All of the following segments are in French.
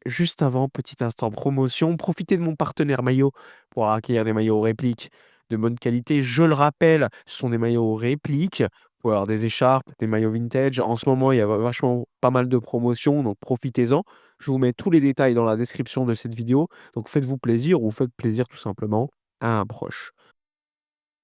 juste avant, petit instant promotion, profitez de mon partenaire maillot pour acquérir des maillots répliques de bonne qualité. Je le rappelle, ce sont des maillots répliques. Vous pouvez avoir des écharpes, des maillots vintage. En ce moment, il y a vachement pas mal de promotions, donc profitez-en. Je vous mets tous les détails dans la description de cette vidéo. Donc faites-vous plaisir ou faites plaisir tout simplement à un proche.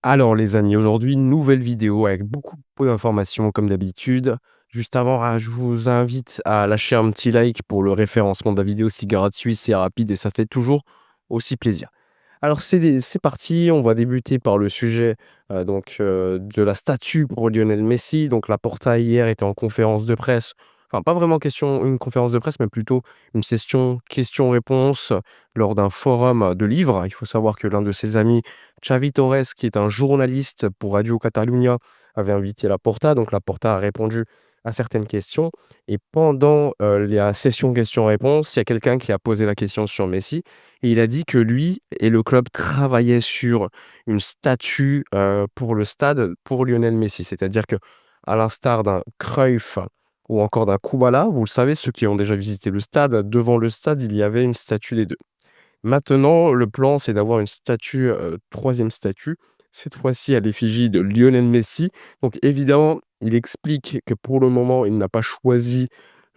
Alors les amis, aujourd'hui, nouvelle vidéo avec beaucoup d'informations comme d'habitude. Juste avant, je vous invite à lâcher un petit like pour le référencement de la vidéo, c'est gratuit, c'est rapide et ça fait toujours aussi plaisir. Alors c'est parti, on va débuter par le sujet de la statue pour Lionel Messi. Donc Laporta hier était en conférence de presse, enfin pas vraiment une conférence de presse, mais plutôt une session questions-réponses lors d'un forum de livres. Il faut savoir que l'un de ses amis, Xavi Torres, qui est un journaliste pour Radio Catalunya, avait invité Laporta. Donc Laporta a répondu à certaines questions. Et pendant la session questions-réponses, il y a quelqu'un qui a posé la question sur Messi. Et il a dit que lui et le club travaillaient sur une statue pour le stade pour Lionel Messi. C'est-à-dire que, à l'instar d'un Cruyff ou encore d'un Koubala, vous le savez, ceux qui ont déjà visité le stade, devant le stade, il y avait une statue des deux. Maintenant, le plan, c'est d'avoir une statue, 3e statue, cette fois-ci à l'effigie de Lionel Messi. Donc évidemment, il explique que pour le moment, il n'a pas choisi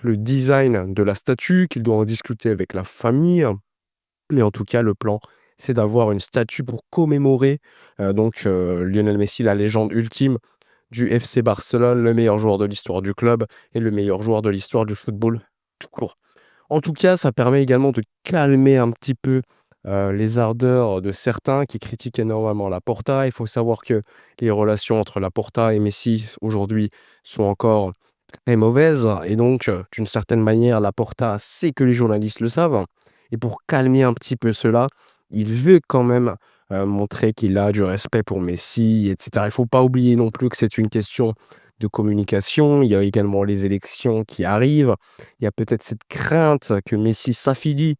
le design de la statue, qu'il doit en discuter avec la famille. Mais en tout cas, le plan, c'est d'avoir une statue pour commémorer, Lionel Messi, la légende ultime du FC Barcelone, le meilleur joueur de l'histoire du club et le meilleur joueur de l'histoire du football tout court. En tout cas, ça permet également de calmer un petit peu, les ardeurs de certains qui critiquent énormément Laporta. Il faut savoir que les relations entre Laporta et Messi, aujourd'hui, sont encore très mauvaises et donc d'une certaine manière, Laporta sait que les journalistes le savent et pour calmer un petit peu cela, il veut quand même, montrer qu'il a du respect pour Messi et cetera. Il ne faut pas oublier non plus que c'est une question de communication. Il y a également les élections qui arrivent. Il y a peut-être cette crainte que Messi s'affilie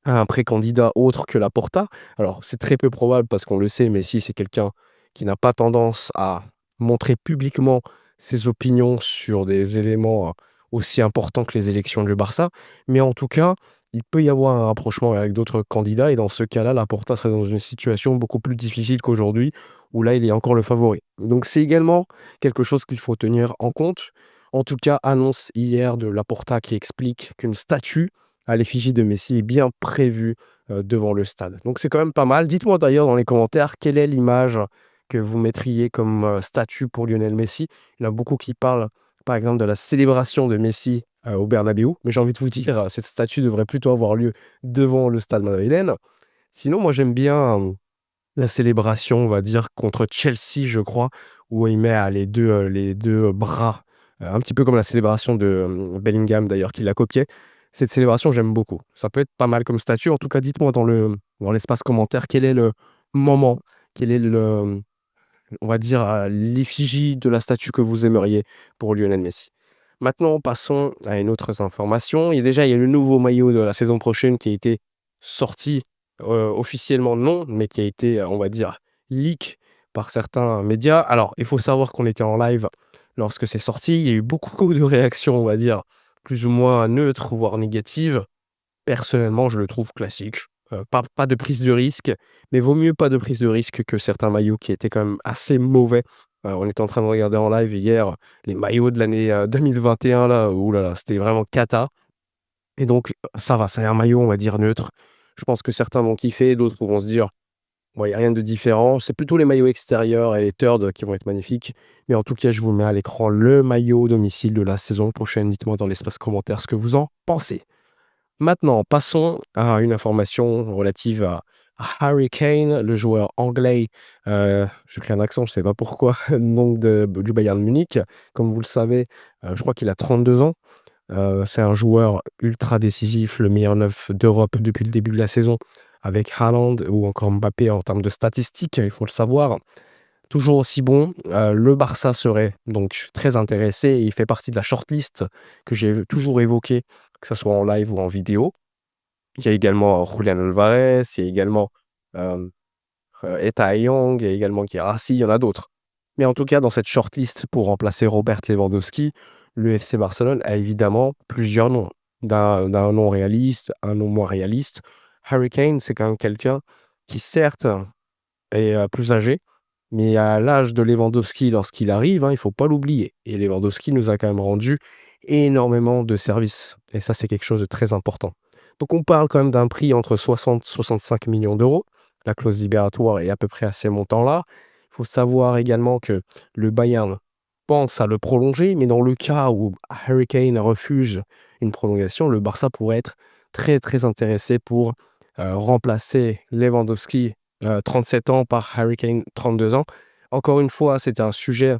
à un précandidat autre que Laporta. Alors, c'est très peu probable parce qu'on le sait, Messi, c'est quelqu'un qui n'a pas tendance à montrer publiquement ses opinions sur des éléments aussi importants que les élections du Barça. Mais en tout cas, il peut y avoir un rapprochement avec d'autres candidats et dans ce cas-là, Laporta serait dans une situation beaucoup plus difficile qu'aujourd'hui où là, il est encore le favori. Donc, c'est également quelque chose qu'il faut tenir en compte. En tout cas, annonce hier de Laporta qui explique qu'une statue à l'effigie de Messi est bien prévu, devant le stade. Donc c'est quand même pas mal. Dites-moi d'ailleurs dans les commentaires quelle est l'image que vous mettriez comme, statue pour Lionel Messi. Il y en a beaucoup qui parlent, par exemple, de la célébration de Messi, au Bernabéu, mais j'ai envie de vous dire, cette statue devrait plutôt avoir lieu devant le stade madrilène. Sinon, moi j'aime bien, la célébration, on va dire, contre Chelsea, je crois, où il met, les deux bras, un petit peu comme la célébration de, Bellingham d'ailleurs qui l'a copié. Cette célébration, j'aime beaucoup. Ça peut être pas mal comme statut. En tout cas, dites-moi dans l'espace commentaire, quel est le moment, quel est on va dire, l'effigie de la statue que vous aimeriez pour Lionel Messi. Maintenant, passons à une autre information. Il y a le nouveau maillot de la saison prochaine qui a été sorti, officiellement non, mais qui a été, on va dire, leak par certains médias. Alors, il faut savoir qu'on était en live lorsque c'est sorti. Il y a eu beaucoup de réactions, on va dire, plus ou moins neutres, voire négatives. Personnellement, je le trouve classique. Pas de prise de risque, mais vaut mieux pas de prise de risque que certains maillots qui étaient quand même assez mauvais. On était en train de regarder en live hier les maillots de l'année, 2021 là, ouh là là, c'était vraiment cata et donc ça va, c'est un maillot, on va dire neutre. Je pense que certains vont kiffer, d'autres vont se dire: «Bon, il y a rien de différent». C'est plutôt les maillots extérieurs et les turds qui vont être magnifiques, mais en tout cas, je vous mets à l'écran le maillot domicile de la saison prochaine. Dites-moi dans l'espace commentaire ce que vous en pensez. Maintenant, passons à une information relative à Harry Kane, le joueur anglais, j'ai pris un accent, je ne sais pas pourquoi, donc du Bayern Munich. Comme vous le savez, je crois qu'il a 32 ans. C'est un joueur ultra décisif, le meilleur neuf d'Europe depuis le début de la saison, avec Haaland ou encore Mbappé en termes de statistiques, il faut le savoir. Toujours aussi bon, le Barça serait donc très intéressé et il fait partie de la shortlist que j'ai toujours évoquée, que ça soit en live ou en vidéo. Il y a également Julian Alvarez, il y a également, hem, Ethan Young, il y a également Guirassy, il y en a d'autres. Mais en tout cas, dans cette shortlist pour remplacer Robert Lewandowski, le FC Barcelone a évidemment plusieurs noms. d'un nom réaliste, un nom moins réaliste. Harry Kane, c'est quand même quelqu'un qui certes est, plus âgé, mais à l'âge de Lewandowski lorsqu'il arrive, hein, il faut pas l'oublier et Lewandowski nous a quand même rendu énormément de services et ça, c'est quelque chose de très important. Donc on parle quand même d'un prix entre 60-65 millions d'euros. La clause libératoire est à peu près à ces montants-là. Il faut savoir également que le Bayern pense à le prolonger, mais dans le cas où Harry Kane refuse une prolongation, le Barça pourrait être très, très intéressé pour, remplacer Lewandowski, 37 ans, par Harry Kane, 32 ans. Encore une fois, c'est un sujet,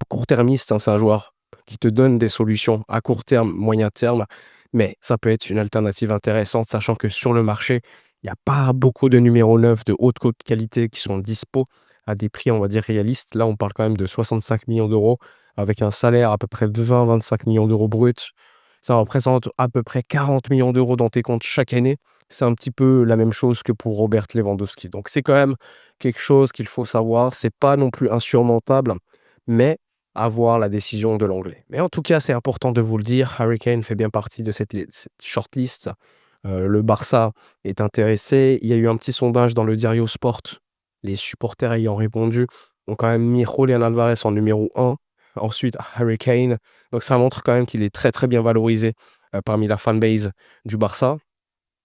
court-termiste, hein. C'est un joueur qui te donne des solutions à court terme, moyen terme, mais ça peut être une alternative intéressante, sachant que sur le marché, il y a pas beaucoup de numéros 9 de haute qualité qui sont dispo à des prix, on va dire, réalistes. Là, on parle quand même de 65 millions d'euros avec un salaire à peu près de 20-25 millions d'euros bruts. Ça représente à peu près 40 millions d'euros dans tes comptes chaque année. C'est un petit peu la même chose que pour Robert Lewandowski. Donc c'est quand même quelque chose qu'il faut savoir. C'est pas non plus insurmontable, mais à voir la décision de l'Anglais. Mais en tout cas, c'est important de vous le dire, Harry Kane fait bien partie de cette shortlist. Le Barça est intéressé. Il y a eu un petit sondage dans le Diario Sport. Les supporters ayant répondu ont quand même mis Julián Alvarez en numéro 1. Ensuite, Harry Kane. Donc ça montre quand même qu'il est très, très bien valorisé, parmi la fanbase du Barça.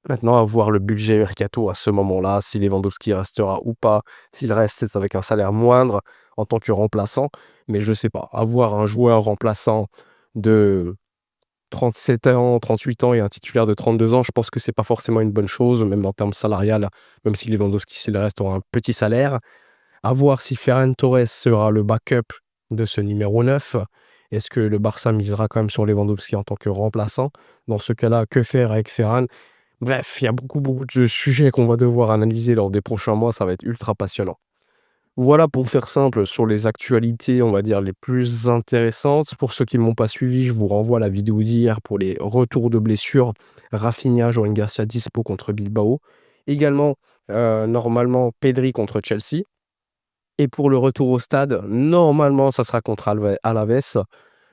Maintenant, à voir le budget mercato à ce moment-là, si Lewandowski restera ou pas. S'il reste, c'est avec un salaire moindre en tant que remplaçant, mais je sais pas. Avoir un joueur remplaçant de 37 ans, 38 ans et un titulaire de 32 ans, je pense que c'est pas forcément une bonne chose, même en termes salarial, même si Lewandowski, s'il reste, aura un petit salaire. À voir si Ferran Torres sera le backup de ce numéro 9. Est-ce que le Barça misera quand même sur Lewandowski en tant que remplaçant? Dans ce cas-là, que faire avec Ferran? Bref, il y a beaucoup, beaucoup de sujets qu'on va devoir analyser lors des prochains mois. Ça va être ultra passionnant. Voilà, pour faire simple, sur les actualités, on va dire, les plus intéressantes. Pour ceux qui ne m'ont pas suivi, je vous renvoie à la vidéo d'hier pour les retours de blessures. Rafinha, Joan Garcia dispo contre Bilbao. Également, normalement, Pedri contre Chelsea. Et pour le retour au stade, normalement, ça sera contre Alaves.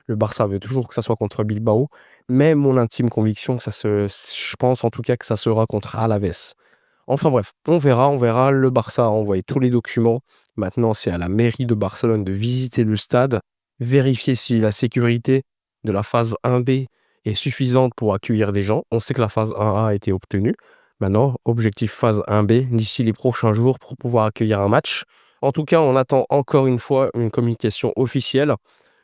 Le Barça veut toujours que ça soit contre Bilbao, mais mon intime conviction, je pense en tout cas que ça sera contre Alaves. Enfin bref, on verra. Le Barça a envoyé tous les documents. Maintenant, c'est à la mairie de Barcelone de visiter le stade, vérifier si la sécurité de la phase 1B est suffisante pour accueillir des gens. On sait que la phase 1A a été obtenue. Maintenant, objectif phase 1B d'ici les prochains jours pour pouvoir accueillir un match. En tout cas, on attend encore une fois une communication officielle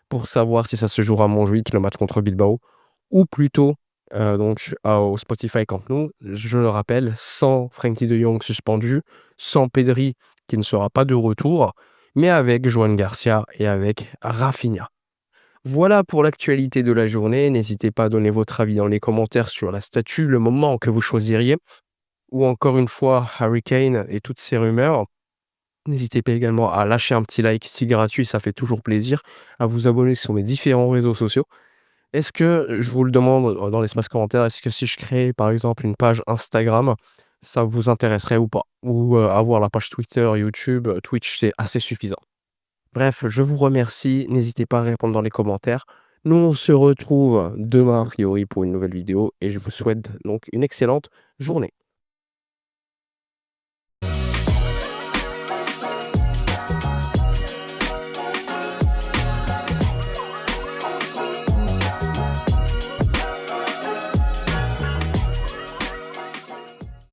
pour savoir si ça se jouera à Montjuïc, le match contre Bilbao, ou plutôt au Spotify Camp Nou. Je le rappelle, sans Frenkie de Jong suspendu, sans Pedri qui ne sera pas de retour, mais avec Joan Garcia et avec Rafinha. Voilà pour l'actualité de la journée. N'hésitez pas à donner votre avis dans les commentaires sur la statue, le moment que vous choisiriez, ou encore une fois Harry Kane et toutes ces rumeurs. N'hésitez pas également à lâcher un petit like si gratuit, ça fait toujours plaisir, à vous abonner sur mes différents réseaux sociaux. Est-ce que, je vous le demande dans l'espace commentaire, est-ce que si je crée par exemple une page Instagram, ça vous intéresserait ou pas? Ou avoir la page Twitter, YouTube, Twitch, c'est assez suffisant. Bref, je vous remercie, n'hésitez pas à répondre dans les commentaires. Nous, on se retrouve demain a priori pour une nouvelle vidéo et je vous souhaite donc une excellente journée.